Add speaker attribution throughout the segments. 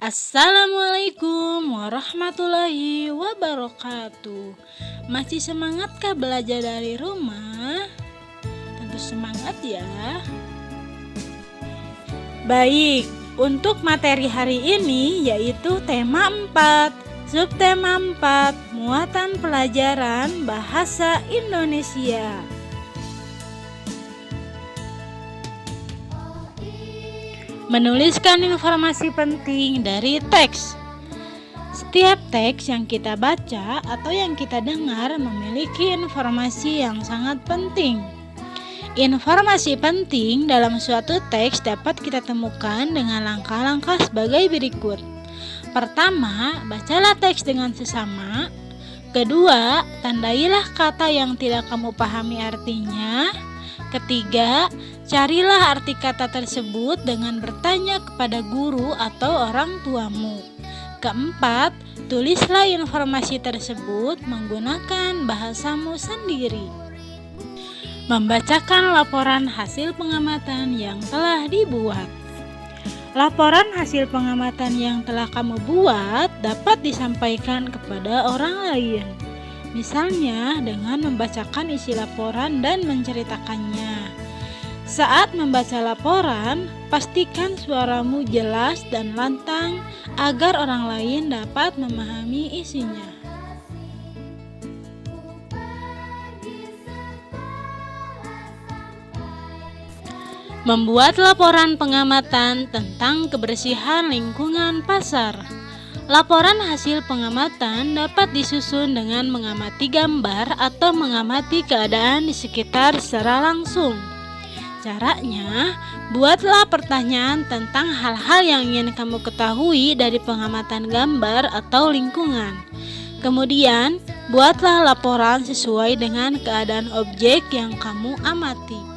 Speaker 1: Assalamualaikum warahmatullahi wabarakatuh. Masih semangatkah belajar dari rumah? Tentu semangat ya. Baik, untuk materi hari ini yaitu tema 4, subtema 4, muatan pelajaran bahasa Indonesia. Menuliskan informasi penting dari teks. Setiap teks yang kita baca atau yang kita dengar memiliki informasi yang sangat penting. Informasi penting dalam suatu teks dapat kita temukan dengan langkah-langkah sebagai berikut. Pertama, bacalah teks dengan sesama. Kedua, tandailah kata yang tidak kamu pahami artinya. Ketiga, carilah arti kata tersebut dengan bertanya kepada guru atau orang tuamu. Keempat, tulislah informasi tersebut menggunakan bahasamu sendiri. Membacakan laporan hasil pengamatan yang telah dibuat. Laporan hasil pengamatan yang telah kamu buat dapat disampaikan kepada orang lain. Misalnya dengan membacakan isi laporan dan menceritakannya. Saat membaca laporan, pastikan suaramu jelas dan lantang agar orang lain dapat memahami isinya. Membuat laporan pengamatan tentang kebersihan lingkungan pasar. Laporan hasil pengamatan dapat disusun dengan mengamati gambar atau mengamati keadaan di sekitar secara langsung. Caranya, buatlah pertanyaan tentang hal-hal yang ingin kamu ketahui dari pengamatan gambar atau lingkungan. Kemudian, buatlah laporan sesuai dengan keadaan objek yang kamu amati.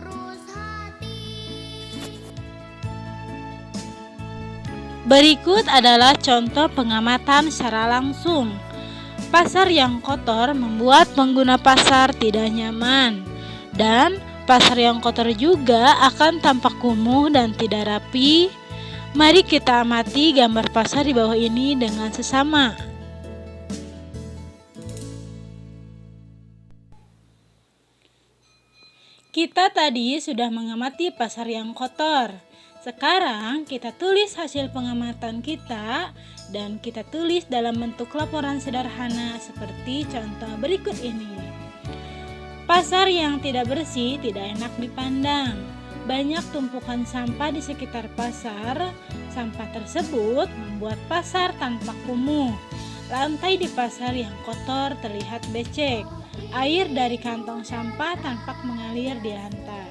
Speaker 1: Berikut adalah contoh pengamatan secara langsung. Pasar yang kotor membuat pengguna pasar tidak nyaman, dan pasar yang kotor juga akan tampak kumuh dan tidak rapi. Mari kita amati gambar pasar di bawah ini dengan sesama. Kita tadi sudah mengamati pasar yang kotor. Sekarang kita tulis hasil pengamatan kita dan kita tulis dalam bentuk laporan sederhana seperti contoh berikut ini. Pasar yang tidak bersih tidak enak dipandang. Banyak tumpukan sampah di sekitar pasar. Sampah tersebut membuat pasar tampak kumuh. Lantai di pasar yang kotor terlihat becek. Air dari kantong sampah tampak mengalir di lantai.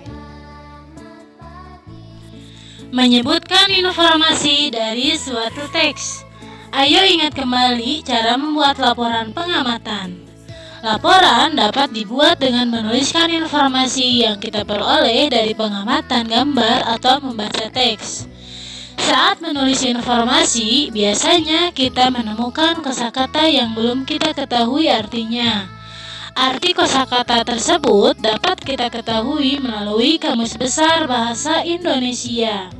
Speaker 1: Menyebutkan informasi dari suatu teks. Ayo ingat kembali cara membuat laporan pengamatan. Laporan dapat dibuat dengan menuliskan informasi yang kita peroleh dari pengamatan gambar atau membaca teks. Saat menulis informasi, biasanya kita menemukan kosakata yang belum kita ketahui artinya. Arti kosakata tersebut dapat kita ketahui melalui Kamus Besar Bahasa Indonesia.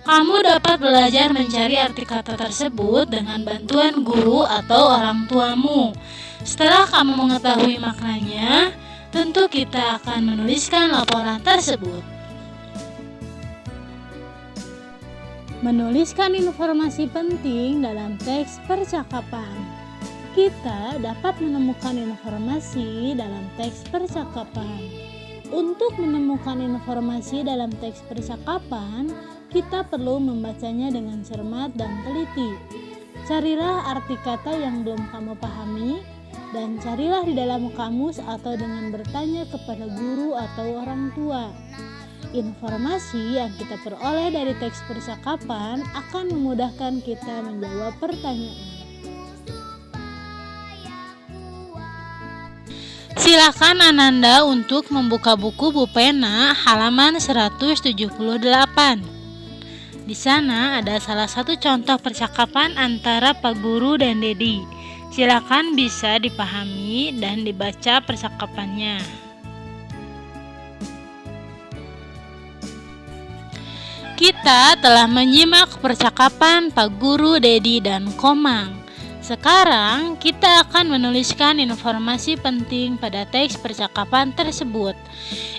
Speaker 1: Kamu dapat belajar mencari arti kata tersebut dengan bantuan guru atau orang tuamu. Setelah kamu mengetahui maknanya, tentu kita akan menuliskan laporan tersebut. Menuliskan informasi penting dalam teks percakapan. Kita dapat menemukan informasi dalam teks percakapan. Untuk menemukan informasi dalam teks percakapan, kita perlu membacanya dengan cermat dan teliti. Carilah arti kata yang belum kamu pahami, dan carilah di dalam kamus atau dengan bertanya kepada guru atau orang tua. Informasi yang kita peroleh dari teks percakapan akan memudahkan kita menjawab pertanyaan. Silakan Ananda untuk membuka buku Bupena halaman 178. Di sana ada salah satu contoh percakapan antara Pak Guru dan Dedi. Silakan bisa dipahami dan dibaca percakapannya. Kita telah menyimak percakapan Pak Guru, Dedi, dan Komang. Sekarang kita akan menuliskan informasi penting pada teks percakapan tersebut.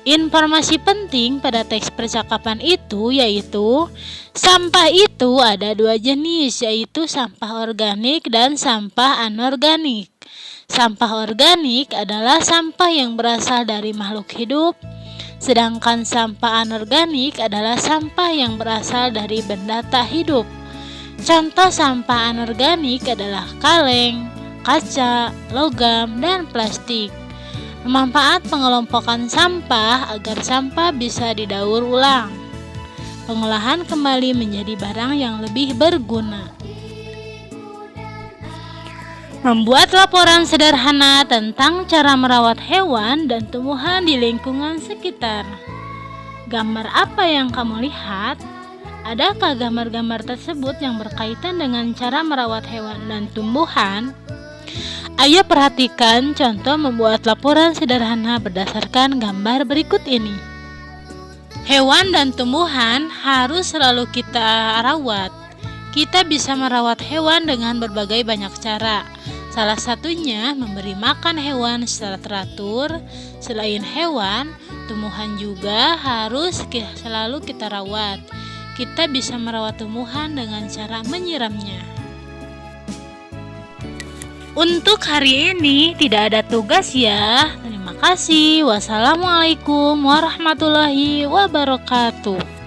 Speaker 1: Informasi penting pada teks percakapan itu yaitu sampah itu ada dua jenis, yaitu sampah organik dan sampah anorganik. Sampah organik adalah sampah yang berasal dari makhluk hidup, sedangkan sampah anorganik adalah sampah yang berasal dari benda tak hidup. Contoh sampah anorganik adalah kaleng, kaca, logam, dan plastik. Manfaat pengelompokan sampah agar sampah bisa didaur ulang. Pengolahan kembali menjadi barang yang lebih berguna. Membuat laporan sederhana tentang cara merawat hewan dan tumbuhan di lingkungan sekitar. Gambar apa yang kamu lihat? Adakah gambar-gambar tersebut yang berkaitan dengan cara merawat hewan dan tumbuhan? Ayo perhatikan contoh membuat laporan sederhana berdasarkan gambar berikut ini. Hewan dan tumbuhan harus selalu kita rawat. Kita bisa merawat hewan dengan berbagai banyak cara. Salah satunya memberi makan hewan secara teratur. Selain hewan, tumbuhan juga harus selalu kita rawat. Kita bisa merawat tumbuhan dengan cara menyiramnya. Untuk hari ini tidak ada tugas ya. Terima kasih. Wassalamualaikum warahmatullahi wabarakatuh.